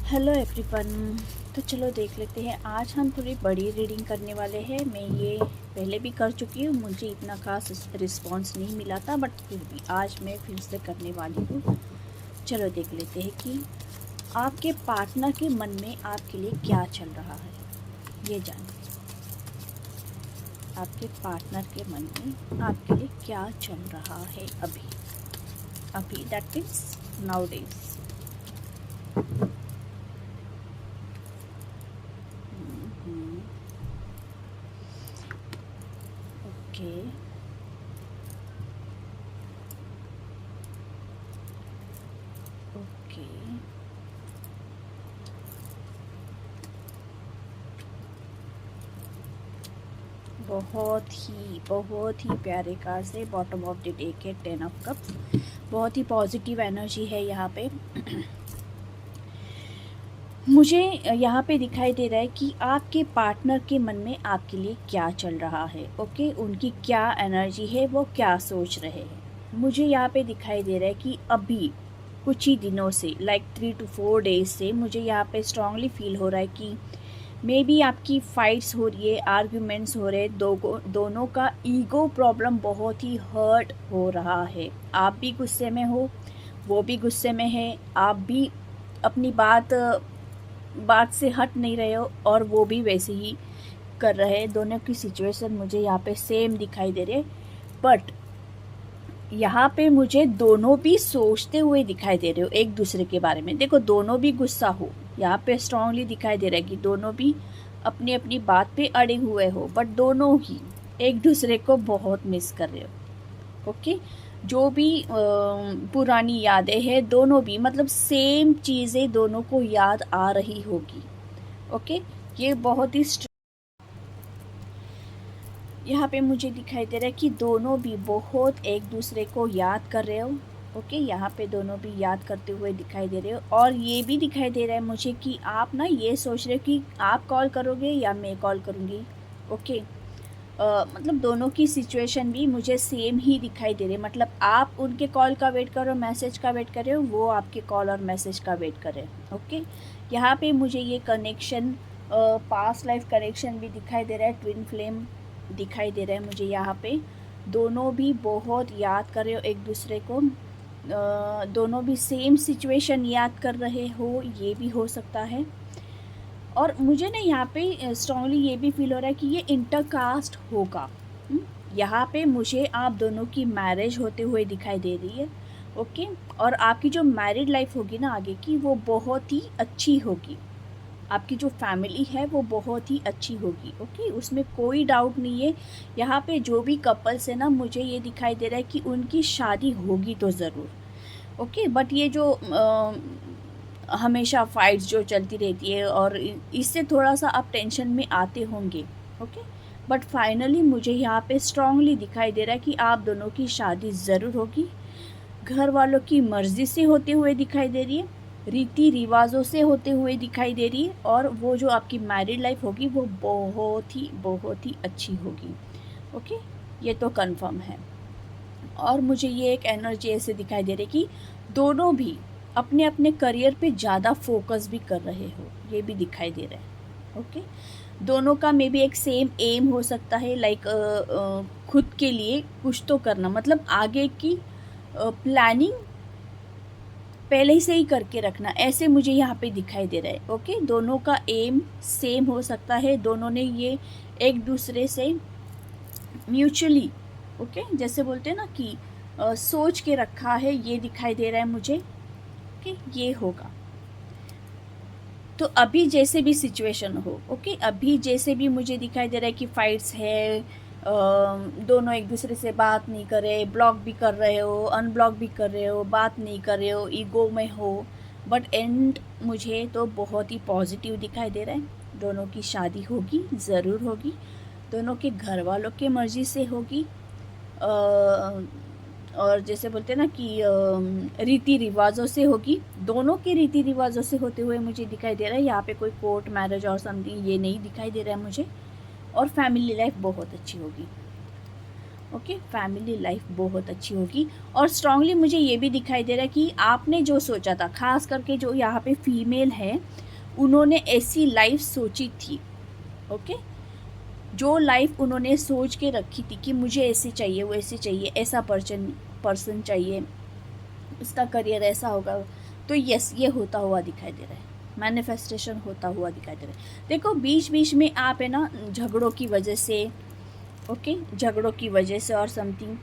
Hello everyone. तो चलो देख लेते हैं। आज हम थोड़ी बड़ी रीडिंग करने वाले हैं। मैं ये पहले भी कर चुकी हूँ, मुझे इतना खास रिस्पांस नहीं मिला था, बट फिर भी आज मैं फिर से करने वाली हूँ। चलो देख लेते हैं कि आपके पार्टनर के मन में आपके लिए क्या चल रहा है। ये जानिए आपके पार्टनर के मन में आपके लिए क्या चल रहा है अभी that means now days. Okay, okay, बहुत ही प्यारे कार्ड से बॉटम ऑफ द डेक है 10 ऑफ कप्स। बहुत ही पॉजिटिव एनर्जी है यहाँ पे। मुझे यहाँ पे दिखाई दे रहा है कि आपके पार्टनर के मन में आपके लिए क्या चल रहा है। ओके, उनकी क्या एनर्जी है, वो क्या सोच रहे हैं। मुझे यहाँ पे दिखाई दे रहा है कि अभी कुछ ही दिनों से लाइक 3 to 4 डेज से मुझे यहाँ पे स्ट्रांगली फील हो रहा है कि मे बी आपकी फाइट्स हो रही है, आर्ग्यूमेंट्स हो रहे हैं, दोनों का ईगो प्रॉब्लम बहुत ही हर्ट हो रहा है। आप भी गुस्से में हो, वो भी गुस्से में है, आप भी अपनी बात से हट नहीं रहे हो और वो भी वैसे ही कर रहे हैं। दोनों की सिचुएशन मुझे यहाँ पे सेम दिखाई दे रही है, बट यहाँ पे मुझे दोनों भी सोचते हुए दिखाई दे रहे हो एक दूसरे के बारे में। देखो, दोनों भी गुस्सा हो, यहाँ पे स्ट्रांगली दिखाई दे रहा है कि दोनों भी अपनी अपनी बात पे अड़े हुए हो, बट दोनों ही एक दूसरे को बहुत मिस कर रहे हो। ओके, जो भी पुरानी यादें हैं, दोनों भी मतलब सेम चीज़ें दोनों को याद आ रही होगी। ओके, ये बहुत ही यहाँ पे मुझे दिखाई दे रहा है कि दोनों भी बहुत एक दूसरे को याद कर रहे हो। ओके, यहाँ पे दोनों भी याद करते हुए दिखाई दे रहे हो, और ये भी दिखाई दे रहा है मुझे कि आप ना ये सोच रहे हो कि आप कॉल करोगे या मैं कॉल करूँगी। ओके, मतलब दोनों की सिचुएशन भी मुझे सेम ही दिखाई दे रही है। मतलब आप उनके कॉल का वेट करो, मैसेज का वेट कर रहे हो, वो आपके कॉल और मैसेज का वेट कर रहे हो। ओके, यहाँ पे मुझे ये कनेक्शन पास्ट लाइफ कनेक्शन भी दिखाई दे रहा है, ट्विन फ्लेम दिखाई दे रहा है मुझे यहाँ पे। दोनों भी बहुत याद कर रहे हो एक दूसरे को, दोनों भी सेम सिचुएशन याद कर रहे हो, ये भी हो सकता है। और मुझे ना यहाँ पे स्ट्रांगली ये भी फील हो रहा है कि ये इंटरकास्ट होगा। यहाँ पे मुझे आप दोनों की मैरिज होते हुए दिखाई दे रही है। ओके, और आपकी जो मैरिड लाइफ होगी ना आगे की, वो बहुत ही अच्छी होगी। आपकी जो फैमिली है वो बहुत ही अच्छी होगी। ओके, उसमें कोई डाउट नहीं है। यहाँ पे जो भी कपल्स है ना, मुझे ये दिखाई दे रहा है कि उनकी शादी होगी तो ज़रूर। ओके, बट ये जो हमेशा फाइट्स जो चलती रहती है और इससे थोड़ा सा आप टेंशन में आते होंगे। ओके, बट फाइनली मुझे यहाँ पे स्ट्रांगली दिखाई दे रहा है कि आप दोनों की शादी ज़रूर होगी। घर वालों की मर्ज़ी से होते हुए दिखाई दे रही है, रीति रिवाजों से होते हुए दिखाई दे रही है, और वो जो आपकी मैरिड लाइफ होगी वो बहुत ही अच्छी होगी। ओके, ये तो कंफर्म है। और मुझे ये एक एनर्जी ऐसे दिखाई दे रही है कि दोनों भी अपने अपने करियर पे ज़्यादा फोकस भी कर रहे हो, ये भी दिखाई दे रहा है। ओके, दोनों का मे बी एक सेम एम हो सकता है, लाइक खुद के लिए कुछ तो करना, मतलब आगे की प्लानिंग पहले से ही करके रखना, ऐसे मुझे यहाँ पे दिखाई दे रहा है। ओके, दोनों का एम सेम हो सकता है, दोनों ने ये एक दूसरे से म्यूचुअली ओके जैसे बोलते हैं ना कि सोच के रखा है, ये दिखाई दे रहा है मुझे कि ये होगा। तो अभी जैसे भी सिचुएशन हो, ओके, अभी जैसे भी मुझे दिखाई दे रहा है कि फाइट्स है, दोनों एक दूसरे से बात नहीं कर रहे, ब्लॉक भी कर रहे हो, अनब्लॉक भी कर रहे हो, बात नहीं कर रहे हो, ईगो में हो, बट एंड मुझे तो बहुत ही पॉजिटिव दिखाई दे रहा है। दोनों की शादी होगी, ज़रूर होगी, दोनों के घर वालों की मर्ज़ी से होगी। और जैसे बोलते हैं ना कि रीति रिवाजों से होगी, दोनों के रीति रिवाजों से होते हुए मुझे दिखाई दे रहा है। यहाँ पे कोई कोर्ट मैरिज और समथिंग ये नहीं दिखाई दे रहा है मुझे। और फैमिली लाइफ बहुत अच्छी होगी। ओके, फैमिली लाइफ बहुत अच्छी होगी। और स्ट्रांगली मुझे ये भी दिखाई दे रहा है कि आपने जो सोचा था, खास करके जो यहाँ पे फीमेल है, उन्होंने ऐसी लाइफ सोची थी। ओके, जो लाइफ उन्होंने सोच के रखी थी कि मुझे ऐसे चाहिए, वैसे चाहिए, ऐसा पर्सन चाहिए, इसका करियर ऐसा होगा, तो यस, ये होता हुआ दिखाई दे रहा है, मैनिफेस्टेशन होता हुआ दिखाई दे रहा है। देखो, बीच बीच में आप है ना झगड़ों की वजह से, ओके, झगड़ों की वजह से और समथिंग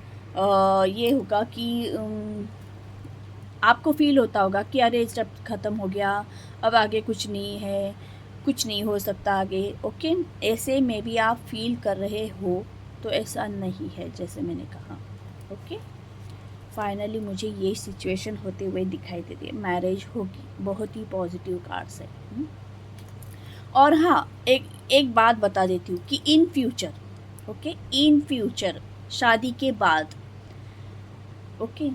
ये होगा कि आपको फील होता होगा कि अरे जब ख़त्म हो गया, अब आगे कुछ नहीं है, कुछ नहीं हो सकता आगे। ओके, ऐसे में भी आप फील कर रहे हो, तो ऐसा नहीं है जैसे मैंने कहा। ओके, फाइनली मुझे ये सिचुएशन होते हुए दिखाई दे रही है, मैरिज होगी, बहुत ही पॉजिटिव कार्ड्स है। और हाँ, एक बात बता देती हूँ कि in future, okay, in future शादी के बाद, ओके,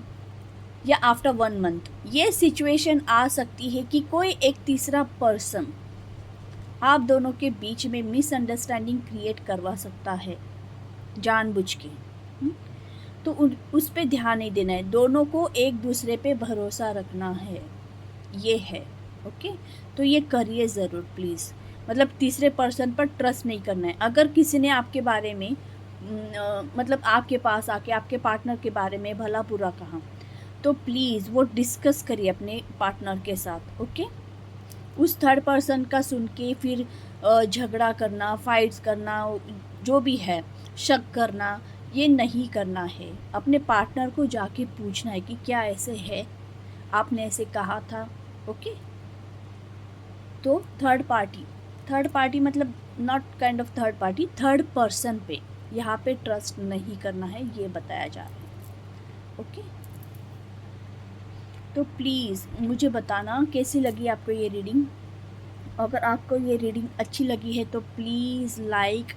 या आफ्टर 1 मंथ ये सिचुएशन आ सकती है कि कोई एक तीसरा पर्सन आप दोनों के बीच में मिसअंडरस्टैंडिंग क्रिएट करवा सकता है जानबूझ के। तो उस पे ध्यान नहीं देना है, दोनों को एक दूसरे पे भरोसा रखना है, ये है। ओके, तो ये करिए ज़रूर प्लीज़, मतलब तीसरे पर्सन पर ट्रस्ट नहीं करना है। अगर किसी ने आपके बारे में मतलब आपके पास आके आपके पार्टनर के बारे में भला बुरा कहा, तो प्लीज़ वो डिस्कस करिए अपने पार्टनर के साथ। ओके, उस थर्ड पर्सन का सुन के फिर झगड़ा करना, फाइट्स करना, जो भी है, शक करना, ये नहीं करना है। अपने पार्टनर को जाके पूछना है कि क्या ऐसे है, आपने ऐसे कहा था। ओके, तो थर्ड पार्टी मतलब not kind of third party, third person पे यहाँ पे ट्रस्ट नहीं करना है, ये बताया जा रहा है। ओके, तो प्लीज़ मुझे बताना कैसी लगी आपको ये रीडिंग। अगर आपको ये रीडिंग अच्छी लगी है तो प्लीज़ लाइक,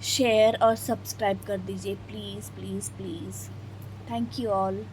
शेयर और सब्सक्राइब कर दीजिए, please please please. Thank you all.